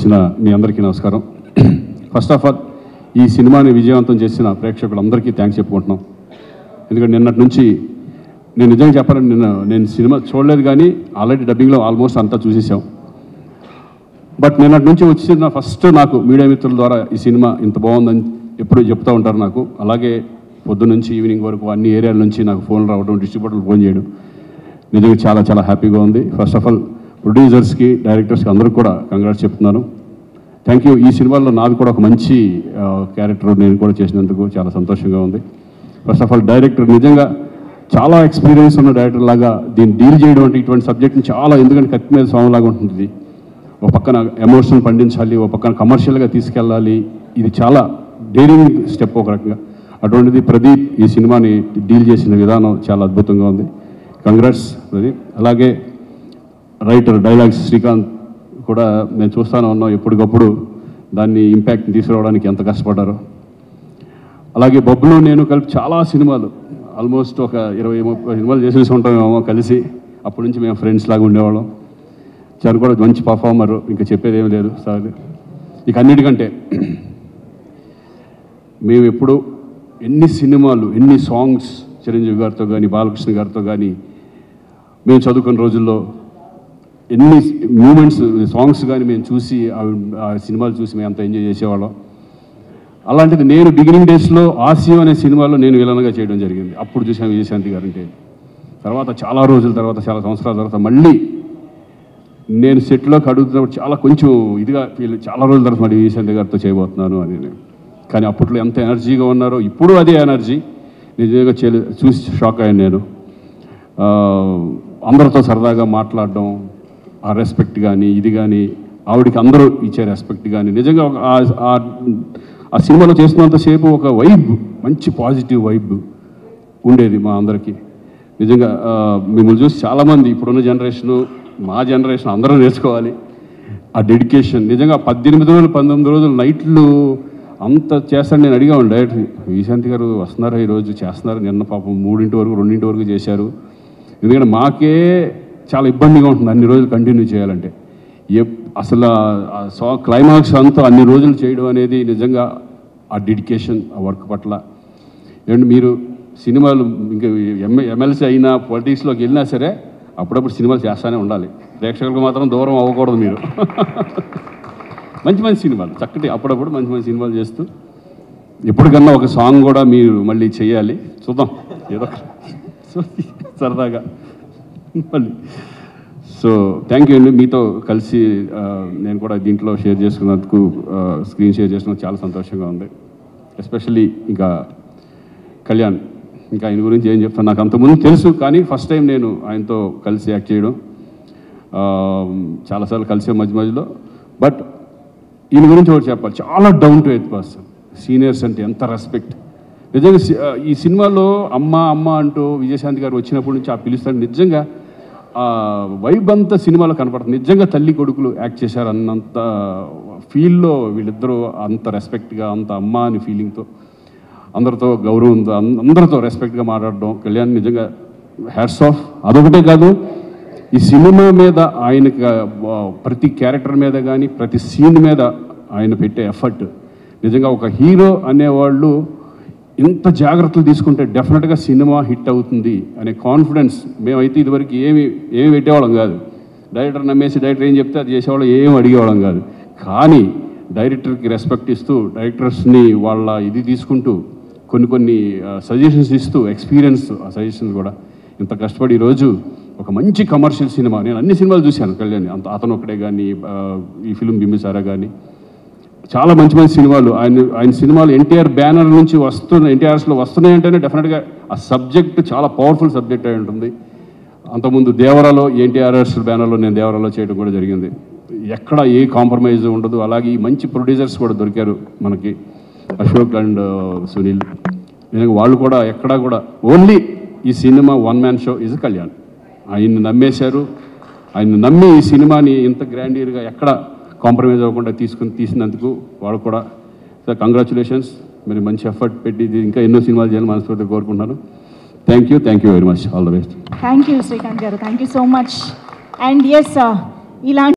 వచ్చిన మీ అందరికీ నమస్కారం. ఫస్ట్ ఆఫ్ ఆల్ ఈ సినిమాని విజయవంతం చేసిన ప్రేక్షకులందరికీ థ్యాంక్స్ చెప్పుకుంటున్నాం. ఎందుకంటే నిన్నటి నుంచి నేను నిజంగా చెప్పాలని నేను సినిమా చూడలేదు, కానీ ఆల్రెడీ డబ్బింగ్లో ఆల్మోస్ట్ అంతా చూసేసాం. బట్ నిన్నటి నుంచి వచ్చిన ఫస్ట్ నాకు మీడియా మిత్రుల ద్వారా ఈ సినిమా ఇంత బాగుందని ఎప్పుడు చెప్తూ ఉంటారు నాకు. అలాగే పొద్దు నుంచి ఈవినింగ్ వరకు అన్ని ఏరియాల నుంచి నాకు ఫోన్ రావడం, డిస్ట్రిబ్యూటర్లు ఫోన్ చేయడం నిజంగా చాలా చాలా హ్యాపీగా ఉంది. ఫస్ట్ ఆఫ్ ఆల్ ప్రొడ్యూసర్స్కి, డైరెక్టర్స్కి అందరికీ కూడా కంగ్రాట్స్ చెప్తున్నాను. Thank you. ఈ సినిమాలో నాది కూడా ఒక మంచి క్యారెక్టర్ నేను కూడా చేసినందుకు చాలా సంతోషంగా ఉంది. ఫస్ట్ ఆఫ్ ఆల్ డైరెక్టర్ నిజంగా చాలా ఎక్స్పీరియన్స్ ఉన్న డైరెక్టర్ లాగా దీన్ని డీల్ చేయడం అంటే ఇటువంటి సబ్జెక్ట్ని చాలా, ఎందుకంటే కత్తి మీద సాంలాగా ఉంటుంది. ఒక పక్కన ఎమోషన్ పండించాలి, ఒక పక్కన కమర్షియల్గా తీసుకెళ్ళాలి. ఇది చాలా డేరింగ్ స్టెప్ ఒక రకంగా. అటువంటిది ప్రదీప్ ఈ సినిమాని డీల్ చేసిన విధానం చాలా అద్భుతంగా ఉంది. కంగ్రాట్స్ ప్రదీప్. అలాగే రైటర్ డైలాగ్స్ శ్రీకాంత్ కూడా నేను చూస్తూనే ఉన్నాం, ఎప్పటికప్పుడు దాన్ని ఇంపాక్ట్ని తీసుకురావడానికి ఎంత కష్టపడ్డారో. అలాగే బొబ్బులు నేను కలిపి చాలా సినిమాలు, ఆల్మోస్ట్ ఒక 20-30 సినిమాలు చేసేసి ఉంటామేమో కలిసి. అప్పటి నుంచి మేము ఫ్రెండ్స్ లాగా ఉండేవాళ్ళం. చాలా కూడా మంచి పర్ఫార్మరు, ఇంకా చెప్పేది ఏమీ లేదు సార్. ఇక అన్నిటికంటే మేము ఎప్పుడు ఎన్ని సినిమాలు, ఎన్ని సాంగ్స్ చిరంజీవి గారితో కానీ బాలకృష్ణ గారితో కానీ మేము చదువుకున్న రోజుల్లో ఎన్ని మూమెంట్స్, సాంగ్స్ కానీ మేము చూసి ఆ సినిమాలు చూసి మేము అంత ఎంజాయ్ చేసేవాళ్ళం. అలాంటిది నేను బిగినింగ్ డేస్లో ఆసియో అనే సినిమాలో నేను విలన్గా చేయడం జరిగింది. అప్పుడు చూసాను విజయశాంతి గారంటే. తర్వాత చాలా రోజుల తర్వాత, చాలా సంవత్సరాల తర్వాత మళ్ళీ నేను సెట్లోకి అడుగుతున్నప్పుడు చాలా కొంచెం ఇదిగా చాలా రోజుల తర్వాత మళ్ళీ విజయశాంతి గారితో చేయబోతున్నాను అని. కానీ అప్పట్లో ఎంత ఎనర్జీగా ఉన్నారో ఇప్పుడు అదే ఎనర్జీ నిజంగా చూసి షాక్ అయ్యాను నేను. అందరితో సరదాగా మాట్లాడడం, ఆ రెస్పెక్ట్ కానీ ఇది కానీ, ఆవిడికి అందరూ ఇచ్చే రెస్పెక్ట్ కానీ, నిజంగా ఆ సినిమాలో చేస్తున్నంతసేపు ఒక వైబ్, మంచి పాజిటివ్ వైబ్ ఉండేది మా అందరికీ. నిజంగా మిమ్మల్ని చూసి చాలామంది ఇప్పుడున్న జనరేషను, మా జనరేషన్ అందరూ నేర్చుకోవాలి ఆ డెడికేషన్. నిజంగా 18 రోజులు 19 రోజులు నైట్లు అంత చేస్తాను. నేను అడిగాను డైరెక్టర్, విజయశాంతి గారు వస్తున్నారా ఈరోజు, చేస్తున్నారు. నిన్న పాపం 3 వరకు 2 వరకు చేశారు. ఎందుకంటే మాకే చాలా ఇబ్బందిగా ఉంటుంది అన్ని రోజులు కంటిన్యూ చేయాలంటే. అసలు క్లైమాక్స్ అంతా అన్ని రోజులు చేయడం అనేది నిజంగా ఆ డెడికేషన్, ఆ వర్క్ పట్ల. ఏమంటే మీరు సినిమాలు ఇంకా ఎమ్మెల్సీ అయినా, పొలిటిక్స్లోకి వెళ్ళినా సరే అప్పుడప్పుడు సినిమాలు చేస్తూనే ఉండాలి. ప్రేక్షకులకు మాత్రం దూరం అవ్వకూడదు మీరు. మంచి మంచి సినిమాలు, చక్కటి అప్పుడప్పుడు మంచి మంచి సినిమాలు చేస్తూ ఎప్పటికన్నా ఒక సాంగ్ కూడా మీరు మళ్ళీ చేయాలి. చూద్దాం ఏదో సరదాగా మళ్ళీ. సో థ్యాంక్ యూ అండి. మీతో కలిసి నేను కూడా దీంట్లో షేర్ చేసుకున్నందుకు, స్క్రీన్ షేర్ చేసుకున్నందుకు చాలా సంతోషంగా ఉంది. ఎస్పెషల్లీ ఇంకా కళ్యాణ్, ఇంకా ఆయన గురించి ఏం చెప్తాను, నాకు అంతకుముందు తెలుసు, కానీ ఫస్ట్ టైం నేను ఆయనతో కలిసి యాక్ట్ చేయడం. చాలాసార్లు కలిసే మధ్యలో. బట్ ఈయన గురించి ఒకటి చెప్పాలి, చాలా down to earth person. Seniors అంటే ఎంత రెస్పెక్ట్. నిజంగా ఈ సినిమాలో అమ్మ అమ్మ అంటూ విజయశాంతి గారు వచ్చినప్పటి నుంచి ఆ పిలుస్తాడు. నిజంగా వైబ్ అంతా సినిమాలో కనపడుతుంది. నిజంగా తల్లి కొడుకులు యాక్ట్ చేశారు అన్నంత ఫీల్లో వీళ్ళిద్దరూ, అంత రెస్పెక్ట్గా, అంత అమ్మ అని ఫీలింగ్తో, అందరితో గౌరవంతో, అందరితో రెస్పెక్ట్గా మాట్లాడడం. కళ్యాణ్ నిజంగా హ్యాట్స్ ఆఫ్. అదొకటే కాదు, ఈ సినిమా మీద ఆయనకి ప్రతి క్యారెక్టర్ మీద కానీ, ప్రతి సీన్ మీద ఆయన పెట్టే ఎఫర్ట్. నిజంగా ఒక హీరో అనేవాళ్ళు ఇంత జాగ్రత్తలు తీసుకుంటే డెఫినెట్గా సినిమా హిట్ అవుతుంది అనే కాన్ఫిడెన్స్. మేమైతే ఇదివరకు ఏమి పెట్టేవాళ్ళం కాదు. డైరెక్టర్ నమ్మేసి డైరెక్టర్ ఏం చెప్తే అది చేసేవాళ్ళం, ఏం అడిగేవాళ్ళం కాదు. కానీ డైరెక్టర్కి రెస్పెక్ట్ ఇస్తూ, డైరెక్టర్స్ని వాళ్ళ ఇది తీసుకుంటూ, కొన్ని సజెషన్స్ ఇస్తూ, ఎక్స్పీరియన్స్ ఆ సజెషన్స్ కూడా ఇంత కష్టపడి ఈరోజు ఒక మంచి కమర్షియల్ సినిమా. నేను అన్ని సినిమాలు చూశాను కళ్యాణ్, అతను ఒకటే కానీ, ఈ ఫిల్మ్ బింబిసారా కానీ, చాలా మంచి మంచి సినిమాలు. ఆయన సినిమాలు ఎన్టీఆర్ బ్యానర్ నుంచి ఎన్టీఆర్స్లో వస్తున్నాయంటేనే డెఫినెట్గా ఆ సబ్జెక్ట్ చాలా పవర్ఫుల్ సబ్జెక్ట్ అయి ఉంటుంది. అంతకుముందు దేవరాలో, ఎన్టీఆర్ఎస్ బ్యానర్లో నేను దేవరాలో చేయడం కూడా జరిగింది. ఎక్కడ ఏ కాంప్రమైజ్ ఉండదు. అలాగే ఈ మంచి ప్రొడ్యూసర్స్ కూడా దొరికారు మనకి, అశోక్ అండ్ సునీల్. నేను వాళ్ళు కూడా ఎక్కడా కూడా ఓన్లీ ఈ cinema one man show is Kalyan. ఆయన్ని నమ్మేశారు. ఆయన నమ్మి ఈ సినిమాని ఇంత గ్రాండియర్గా ఎక్కడ కాంప్రమైజ్ అవ్వకుండా తీసినందుకు వాళ్ళు కూడా కంగ్రాచులేషన్స్. మరి మంచి ఎఫర్ట్ పెట్టి ఇంకా ఎన్నో సినిమాలు చేయాలని మనస్ఫూర్తిగా కోరుకుంటున్నాను. Thank you very much. All the best. Thank you Srikanth గారు, thank you so much. And yes, ఇలాంటి